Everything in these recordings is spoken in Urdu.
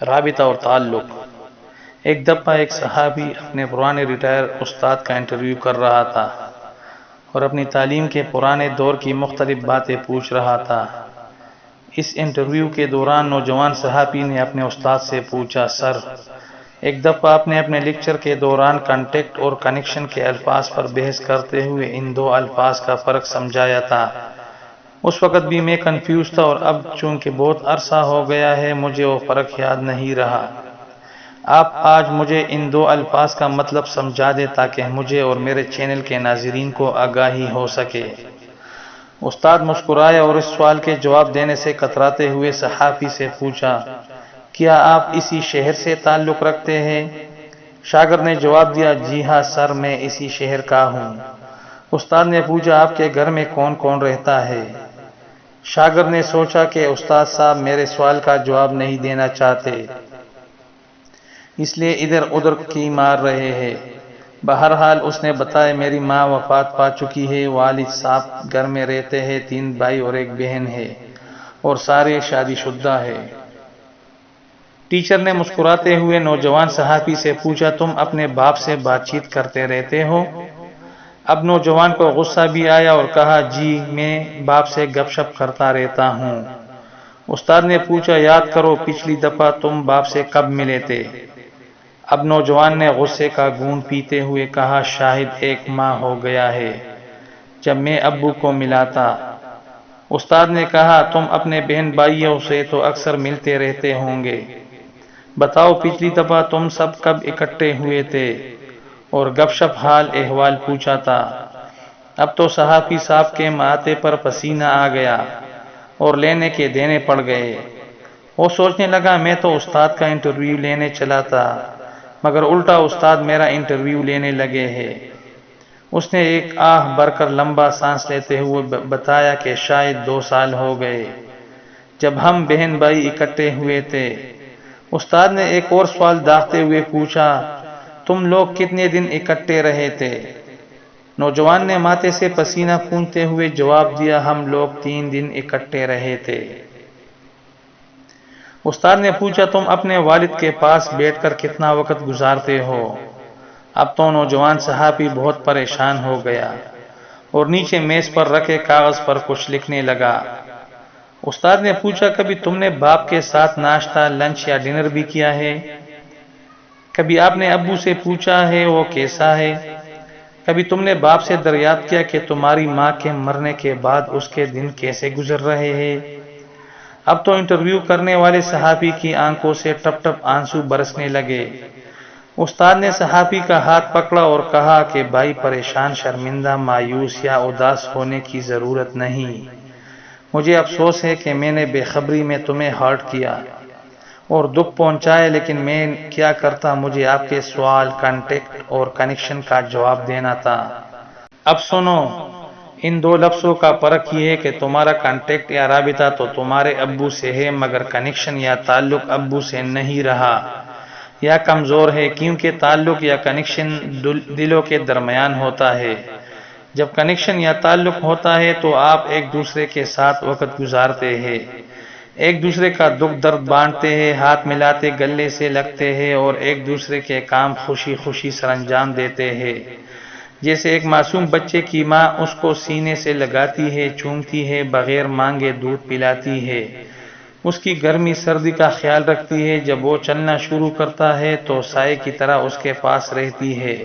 رابطہ اور تعلق۔ ایک دفعہ ایک صحابی اپنے پرانے ریٹائر استاد کا انٹرویو کر رہا تھا اور اپنی تعلیم کے پرانے دور کی مختلف باتیں پوچھ رہا تھا۔ اس انٹرویو کے دوران نوجوان صحابی نے اپنے استاد سے پوچھا، سر، ایک دفعہ آپ نے اپنے لیکچر کے دوران کانٹیکٹ اور کنیکشن کے الفاظ پر بحث کرتے ہوئے ان دو الفاظ کا فرق سمجھایا تھا۔ اس وقت بھی میں کنفیوز تھا اور اب چونکہ بہت عرصہ ہو گیا ہے مجھے وہ فرق یاد نہیں رہا۔ آپ آج مجھے ان دو الفاظ کا مطلب سمجھا دیں تاکہ مجھے اور میرے چینل کے ناظرین کو آگاہی ہو سکے۔ استاد مسکرائے اور اس سوال کے جواب دینے سے کتراتے ہوئے صحافی سے پوچھا، کیا آپ اسی شہر سے تعلق رکھتے ہیں؟ شاگرد نے جواب دیا، جی ہاں سر، میں اسی شہر کا ہوں۔ استاد نے پوچھا، آپ کے گھر میں کون کون رہتا ہے؟ شاگرد نے سوچا کہ استاد صاحب میرے سوال کا جواب نہیں دینا چاہتے، اس لیے ادھر ادھر کی مار رہے ہیں۔ بہرحال اس نے بتایا، میری ماں وفات پا چکی ہے، والد صاحب گھر میں رہتے ہیں، 3 بھائی اور 1 بہن ہے اور سارے شادی شدہ ہے۔ ٹیچر نے مسکراتے ہوئے نوجوان صحافی سے پوچھا، تم اپنے باپ سے بات چیت کرتے رہتے ہو؟ اب نوجوان کو غصہ بھی آیا اور کہا، جی میں باپ سے گپ شپ کرتا رہتا ہوں۔ استاد نے پوچھا، یاد کرو پچھلی دفعہ تم باپ سے کب ملے تھے؟ اب نوجوان نے غصے کا گھونٹ پیتے ہوئے کہا، شاید 1 ماہ ہو گیا ہے جب میں ابو کو ملا تھا۔ استاد نے کہا، تم اپنے بہن بھائیوں سے تو اکثر ملتے رہتے ہوں گے، بتاؤ پچھلی دفعہ تم سب کب اکٹھے ہوئے تھے اور گپ شپ حال احوال پوچھا تھا؟ اب تو صحافی صاحب کے ماتھے پر پسینہ آ گیا اور لینے کے دینے پڑ گئے۔ وہ سوچنے لگا، میں تو استاد کا انٹرویو لینے چلا تھا مگر الٹا استاد میرا انٹرویو لینے لگے ہیں۔ اس نے ایک آہ بھر کر لمبا سانس لیتے ہوئے بتایا کہ شاید 2 سال ہو گئے جب ہم بہن بھائی اکٹھے ہوئے تھے۔ استاد نے ایک اور سوال داغتے ہوئے پوچھا، تم لوگ کتنے دن اکٹھے رہے تھے؟ نوجوان نے ماتھے سے پسینہ پھونکتے ہوئے جواب دیا، ہم لوگ 3 دن اکٹھے رہے تھے۔ استاد نے پوچھا، تم اپنے والد کے پاس بیٹھ کر کتنا وقت گزارتے ہو؟ اب تو نوجوان صحافی بہت پریشان ہو گیا اور نیچے میز پر رکھے کاغذ پر کچھ لکھنے لگا۔ استاد نے پوچھا، کبھی تم نے باپ کے ساتھ ناشتہ، لنچ یا ڈنر بھی کیا ہے؟ کبھی آپ نے ابو سے پوچھا ہے وہ کیسا ہے؟ کبھی تم نے باپ سے دریافت کیا کہ تمہاری ماں کے مرنے کے بعد اس کے دن کیسے گزر رہے ہیں؟ اب تو انٹرویو کرنے والے صحافی کی آنکھوں سے ٹپ ٹپ آنسو برسنے لگے۔ استاد نے صحافی کا ہاتھ پکڑا اور کہا کہ بھائی، پریشان، شرمندہ، مایوس یا اداس ہونے کی ضرورت نہیں۔ مجھے افسوس ہے کہ میں نے بے خبری میں تمہیں ہرٹ کیا اور دکھ پہنچایا، لیکن میں کیا کرتا، مجھے آپ کے سوال کانٹیکٹ اور کنیکشن کا جواب دینا تھا۔ اب سنو، ان 2 لفظوں کا فرق یہ ہے کہ تمہارا کانٹیکٹ یا رابطہ تو تمہارے ابو سے ہے مگر کنیکشن یا تعلق ابو سے نہیں رہا یا کمزور ہے، کیونکہ تعلق یا کنیکشن دلوں کے درمیان ہوتا ہے۔ جب کنیکشن یا تعلق ہوتا ہے تو آپ ایک دوسرے کے ساتھ وقت گزارتے ہیں، ایک دوسرے کا دکھ درد بانٹتے ہیں، ہاتھ ملاتے گلے سے لگتے ہیں اور ایک دوسرے کے کام خوشی خوشی سر انجام دیتے ہیں۔ جیسے ایک معصوم بچے کی ماں اس کو سینے سے لگاتی ہے، چومتی ہے، بغیر مانگے دودھ پلاتی ہے، اس کی گرمی سردی کا خیال رکھتی ہے، جب وہ چلنا شروع کرتا ہے تو سائے کی طرح اس کے پاس رہتی ہے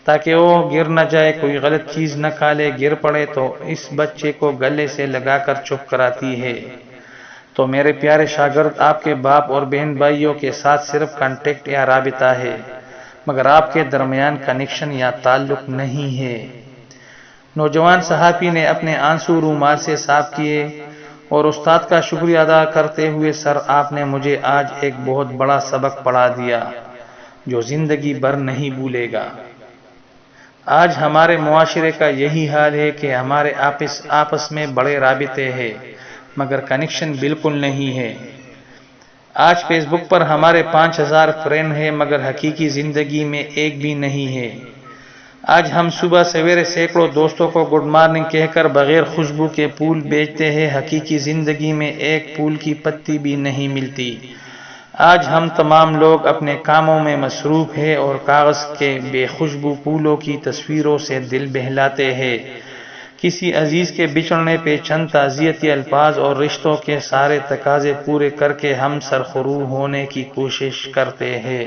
تاکہ وہ گر نہ جائے، کوئی غلط چیز نہ کھا لے، گر پڑے تو اس بچے کو گلے سے لگا کر چپ کراتی ہے۔ تو میرے پیارے شاگرد، آپ کے باپ اور بہن بھائیوں کے ساتھ صرف کانٹیکٹ یا رابطہ ہے مگر آپ کے درمیان کنیکشن یا تعلق نہیں ہے۔ نوجوان صحافی نے اپنے آنسو رومال سے صاف کیے اور استاد کا شکریہ ادا کرتے ہوئے، سر، آپ نے مجھے آج ایک بہت بڑا سبق پڑھا دیا جو زندگی بھر نہیں بھولے گا۔ آج ہمارے معاشرے کا یہی حال ہے کہ ہمارے آپس میں بڑے رابطے ہیں مگر کنیکشن بالکل نہیں ہے۔ آج فیس بک پر ہمارے 5000 فرینڈ ہیں مگر حقیقی زندگی میں ایک بھی نہیں ہے۔ آج ہم صبح سویرے سینکڑوں دوستوں کو گڈ مارننگ کہہ کر بغیر خوشبو کے پھول بیچتے ہیں، حقیقی زندگی میں ایک پھول کی پتی بھی نہیں ملتی۔ آج ہم تمام لوگ اپنے کاموں میں مصروف ہیں اور کاغذ کے بے خوشبو پھولوں کی تصویروں سے دل بہلاتے ہیں۔ کسی عزیز کے بچھڑنے پہ چند تعزیتی الفاظ اور رشتوں کے سارے تقاضے پورے کر کے ہم سرخرو ہونے کی کوشش کرتے ہیں۔